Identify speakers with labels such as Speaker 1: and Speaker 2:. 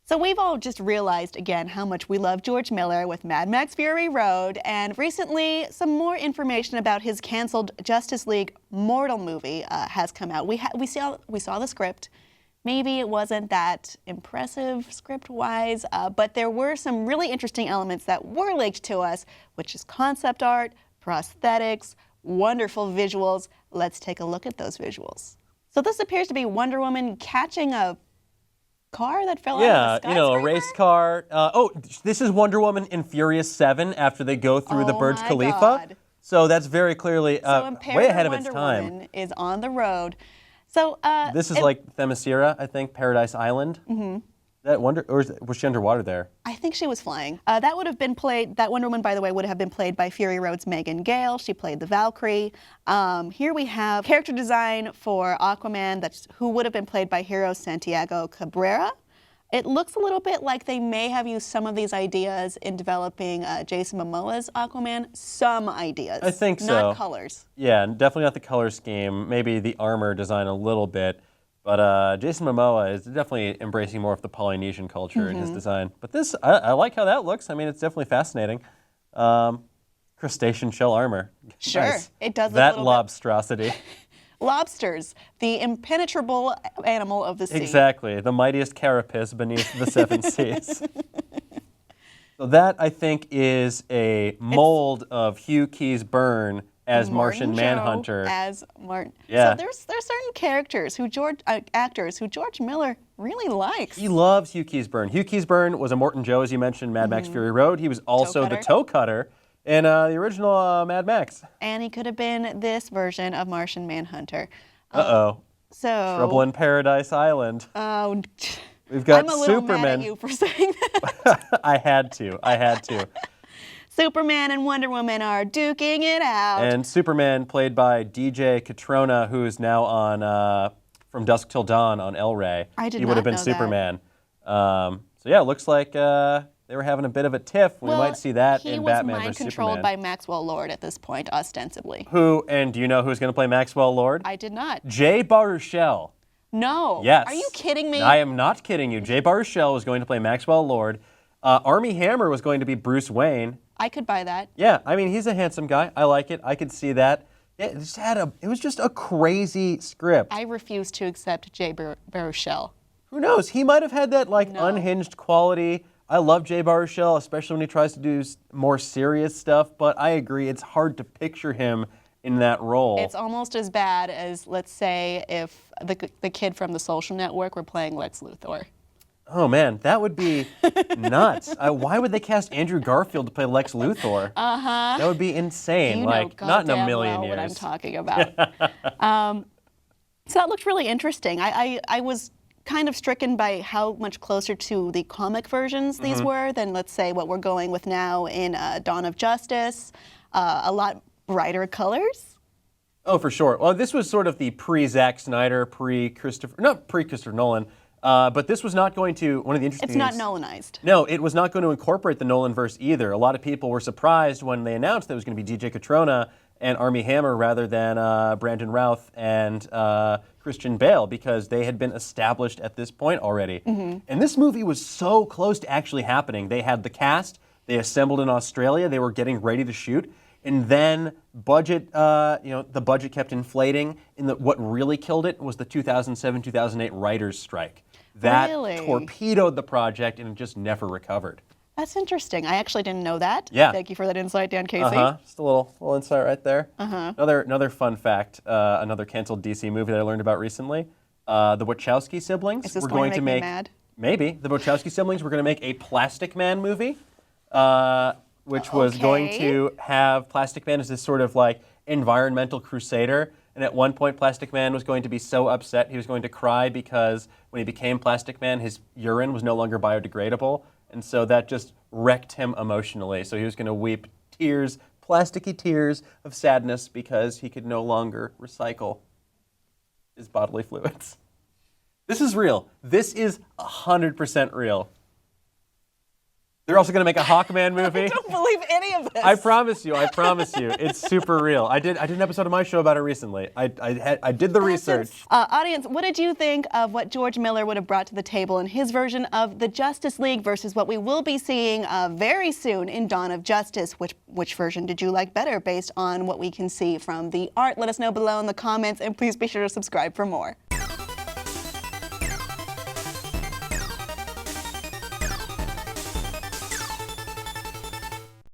Speaker 1: So we've all just realized again how much we love George Miller with Mad Max Fury Road, and recently some more information about his canceled Justice League Mortal movie has come out. We saw the script. Maybe it wasn't that impressive script-wise, but there were some really interesting elements that were leaked to us, which is concept art, prosthetics, wonderful visuals. Let's take a look at those visuals. So this appears to be Wonder Woman catching a car that fell out of the skyscraper?
Speaker 2: Yeah, a race car. This is Wonder Woman in Furious 7 after they go through the Burj Khalifa.
Speaker 1: God.
Speaker 2: So that's very clearly way ahead of its
Speaker 1: Wonder
Speaker 2: time.
Speaker 1: Woman is on the road. So
Speaker 2: this is like Themyscira, I think, Paradise Island. Mm-hmm. Was she underwater there?
Speaker 1: I think she was flying. That Wonder Woman, by the way, would have been played by Fury Road's Megan Gale. She played the Valkyrie. Here we have character design for Aquaman, who would have been played by hero Santiago Cabrera. It looks a little bit like they may have used some of these ideas in developing Jason Momoa's Aquaman. Some ideas.
Speaker 2: I think so.
Speaker 1: Not colors.
Speaker 2: Yeah, definitely not the color scheme. Maybe the armor design a little bit. But Jason Momoa is definitely embracing more of the Polynesian culture in his design. But this, I like how that looks. I mean, it's definitely fascinating. Crustacean shell armor.
Speaker 1: Sure,
Speaker 2: Nice.
Speaker 1: It does look
Speaker 2: that
Speaker 1: a little
Speaker 2: lobstrosity.
Speaker 1: Lobsters, the impenetrable animal of the sea.
Speaker 2: Exactly, the mightiest carapace beneath the seven seas. So that, I think, is a mold of Hugh Keyes Byrne as Martian Manhunter.
Speaker 1: As Martin.
Speaker 2: Yeah.
Speaker 1: So there's certain characters actors who George Miller really likes.
Speaker 2: He loves Hugh Keyes Byrne. Hugh Keyes Byrne was a Morton Joe, as you mentioned, Mad Max Fury Road. He was also the toe cutter in the original Mad Max.
Speaker 1: And he could have been this version of Martian Manhunter.
Speaker 2: So Trouble in Paradise Island.
Speaker 1: Oh,
Speaker 2: We've got
Speaker 1: I'm a little
Speaker 2: Superman.
Speaker 1: mad at you for saying that.
Speaker 2: I had to.
Speaker 1: Superman and Wonder Woman are duking it out.
Speaker 2: And Superman, played by DJ Catrona, who is now on From Dusk Till Dawn on El Rey.
Speaker 1: He
Speaker 2: would have been Superman. So yeah, it looks like they were having a bit of a tiff. We might see that in Batman vs. Superman.
Speaker 1: He was mind-controlled by Maxwell Lord at this point, ostensibly.
Speaker 2: And do you know who's going to play Maxwell Lord?
Speaker 1: I did not.
Speaker 2: Jay Baruchel.
Speaker 1: No.
Speaker 2: Yes.
Speaker 1: Are you kidding me?
Speaker 2: I am not kidding you. Jay Baruchel was going to play Maxwell Lord. Armie Hammer was going to be Bruce Wayne.
Speaker 1: I could buy that.
Speaker 2: Yeah, I mean, he's a handsome guy. I like it. I could see that. It was just a crazy script.
Speaker 1: I refuse to accept Jay Baruchel.
Speaker 2: Who knows? He might have had that unhinged quality. I love Jay Baruchel, especially when he tries to do more serious stuff, but I agree, it's hard to picture him in that role.
Speaker 1: It's almost as bad as, let's say, if the kid from The Social Network were playing Lex Luthor.
Speaker 2: Oh man, that would be nuts. Why would they cast Andrew Garfield to play Lex Luthor? That would be insane. Not in a million years.
Speaker 1: What I'm talking about. So that looked really interesting. I was kind of stricken by how much closer to the comic versions these were than, let's say, what we're going with now in Dawn of Justice. A lot brighter colors.
Speaker 2: Oh, for sure. Well, this was sort of the pre-Zack Snyder, pre-Christopher Nolan. But this was not going to, one of the interesting things.
Speaker 1: It's not Nolanized.
Speaker 2: No, it was not going to incorporate the Nolanverse either. A lot of people were surprised when they announced that it was going to be DJ Catrona and Armie Hammer rather than Brandon Routh and Christian Bale, because they had been established at this point already. And this movie was so close to actually happening. They had the cast, they assembled in Australia, they were getting ready to shoot. And then the budget kept inflating. And what really killed it was the 2007-2008 writers' strike. That torpedoed the project, and it just never recovered.
Speaker 1: That's interesting. I actually didn't know that.
Speaker 2: Yeah.
Speaker 1: Thank you for that insight, Dan Casey.
Speaker 2: Just a little insight right there. Another fun fact, another canceled DC movie that I learned about recently. The Wachowski siblings
Speaker 1: Is this
Speaker 2: were
Speaker 1: going
Speaker 2: going
Speaker 1: to make me mad?
Speaker 2: Maybe. The Wachowski siblings were going to make a Plastic Man movie. Which was going to have Plastic Man as this sort of environmental crusader. And at one point, Plastic Man was going to be so upset he was going to cry because when he became Plastic Man, his urine was no longer biodegradable. And so that just wrecked him emotionally. So he was going to weep tears, plasticky tears of sadness because he could no longer recycle his bodily fluids. This is real. This is 100% real. They're also going to make a Hawkman movie.
Speaker 1: I don't believe any of this.
Speaker 2: I promise you, it's super real. I did an episode of my show about it recently. I did the research.
Speaker 1: Audience, what did you think of what George Miller would have brought to the table in his version of the Justice League versus what we will be seeing very soon in Dawn of Justice? Which version did you like better based on what we can see from the art? Let us know below in the comments, and please be sure to subscribe for more.